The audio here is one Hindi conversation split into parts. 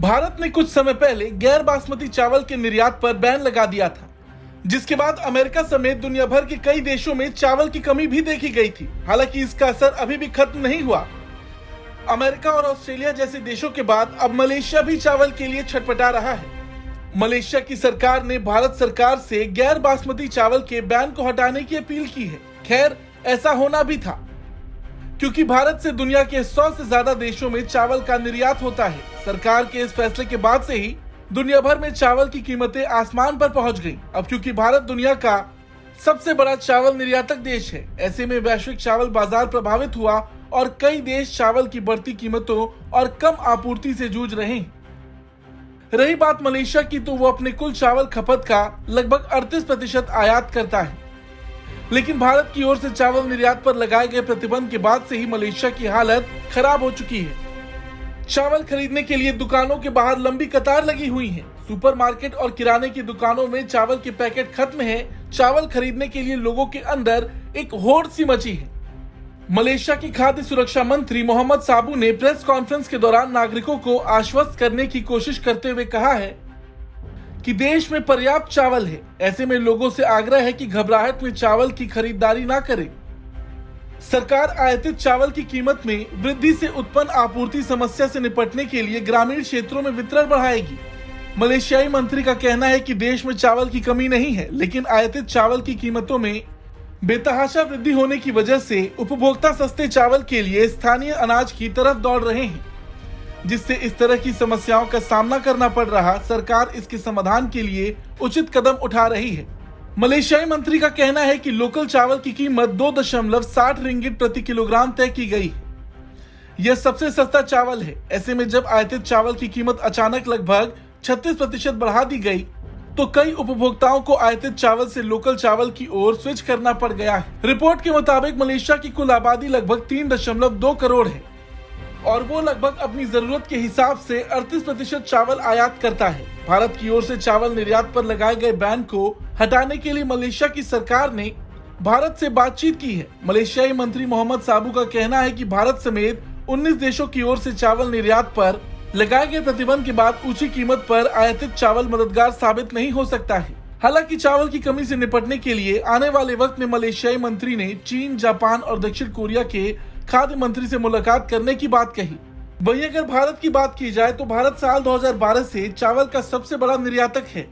भारत ने कुछ समय पहले गैर बासमती चावल के निर्यात पर बैन लगा दिया था, जिसके बाद अमेरिका समेत दुनिया भर के कई देशों में चावल की कमी भी देखी गई थी। हालांकि इसका असर अभी भी खत्म नहीं हुआ। अमेरिका और ऑस्ट्रेलिया जैसे देशों के बाद अब मलेशिया भी चावल के लिए छटपटा रहा है। मलेशिया की सरकार ने भारत सरकार से गैर बासमती चावल के बैन को हटाने की अपील की है। खैर, ऐसा होना भी था, क्योंकि भारत से दुनिया के 100 से ज्यादा देशों में चावल का निर्यात होता है। सरकार के इस फैसले के बाद से ही दुनिया भर में चावल की कीमतें आसमान पर पहुंच गईं। अब क्योंकि भारत दुनिया का सबसे बड़ा चावल निर्यातक देश है, ऐसे में वैश्विक चावल बाजार प्रभावित हुआ और कई देश चावल की बढ़ती कीमतों और कम आपूर्ति से जूझ रहे हैं। रही बात मलेशिया की, तो वो अपने कुल चावल खपत का लगभग 38% आयात करता है। लेकिन भारत की ओर से चावल निर्यात पर लगाए गए प्रतिबंध के बाद से ही मलेशिया की हालत खराब हो चुकी है। चावल खरीदने के लिए दुकानों के बाहर लंबी कतार लगी हुई है। सुपरमार्केट और किराने की दुकानों में चावल के पैकेट खत्म है। चावल खरीदने के लिए लोगों के अंदर एक होड़ सी मची है। मलेशिया की खाद्य सुरक्षा मंत्री मोहम्मद साबू ने प्रेस कॉन्फ्रेंस के दौरान नागरिकों को आश्वस्त करने की कोशिश करते हुए कहा है कि देश में पर्याप्त चावल है। ऐसे में लोगों से आग्रह है कि घबराहट में चावल की खरीदारी ना करें। सरकार आयातित चावल की कीमत में वृद्धि से उत्पन्न आपूर्ति समस्या से निपटने के लिए ग्रामीण क्षेत्रों में वितरण बढ़ाएगी। मलेशियाई मंत्री का कहना है कि देश में चावल की कमी नहीं है, लेकिन आयातित चावल की कीमतों में बेतहाशा वृद्धि होने की वजह से उपभोक्ता सस्ते चावल के लिए स्थानीय अनाज की तरफ दौड़ रहे हैं, जिससे इस तरह की समस्याओं का सामना करना पड़ रहा। सरकार इसके समाधान के लिए उचित कदम उठा रही है। मलेशियाई मंत्री का कहना है कि लोकल चावल की कीमत 2.60 रिंगिट प्रति किलोग्राम तय की गई है। यह सबसे सस्ता चावल है। ऐसे में जब आयातित चावल की कीमत अचानक लगभग 36% बढ़ा दी गई, तो कई उपभोक्ताओं को आयातित चावल से लोकल चावल की ओर स्विच करना पड़ गया है। रिपोर्ट के मुताबिक मलेशिया की कुल आबादी लगभग 3.2 करोड़ है और वो लगभग अपनी जरूरत के हिसाब से 38% चावल आयात करता है। भारत की ओर से चावल निर्यात पर लगाए गए बैन को हटाने के लिए मलेशिया की सरकार ने भारत से बातचीत की है। मलेशियाई मंत्री मोहम्मद साबू का कहना है कि भारत समेत 19 देशों की ओर से चावल निर्यात पर लगाए गए प्रतिबंध के बाद ऊंची कीमत पर आयातित चावल मददगार साबित नहीं हो सकता है। हालांकि चावल की कमी से निपटने के लिए आने वाले वक्त में मलेशियाई मंत्री ने चीन, जापान और दक्षिण कोरिया के खाद्य मंत्री से मुलाकात करने की बात कही। वहीं अगर भारत की बात की जाए तो भारत साल 2012 से चावल का सबसे बड़ा निर्यातक है।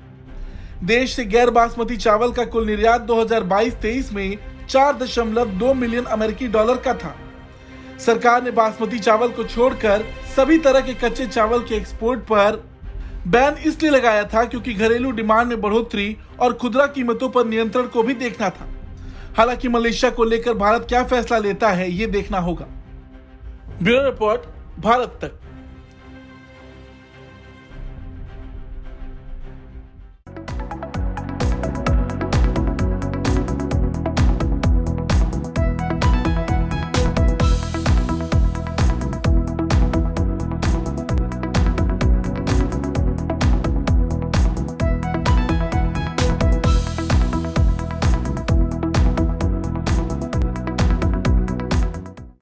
देश से गैर बासमती चावल का कुल निर्यात 2022-23 में 4.2 मिलियन अमेरिकी डॉलर का था। सरकार ने बासमती चावल को छोड़कर सभी तरह के कच्चे चावल के एक्सपोर्ट पर बैन इसलिए लगाया था क्योंकि घरेलू डिमांड में बढ़ोतरी और खुदरा कीमतों पर नियंत्रण को भी देखना था। हालांकि मलेशिया को लेकर भारत क्या फैसला लेता है, ये देखना होगा। ब्यूरो रिपोर्ट, भारत तक।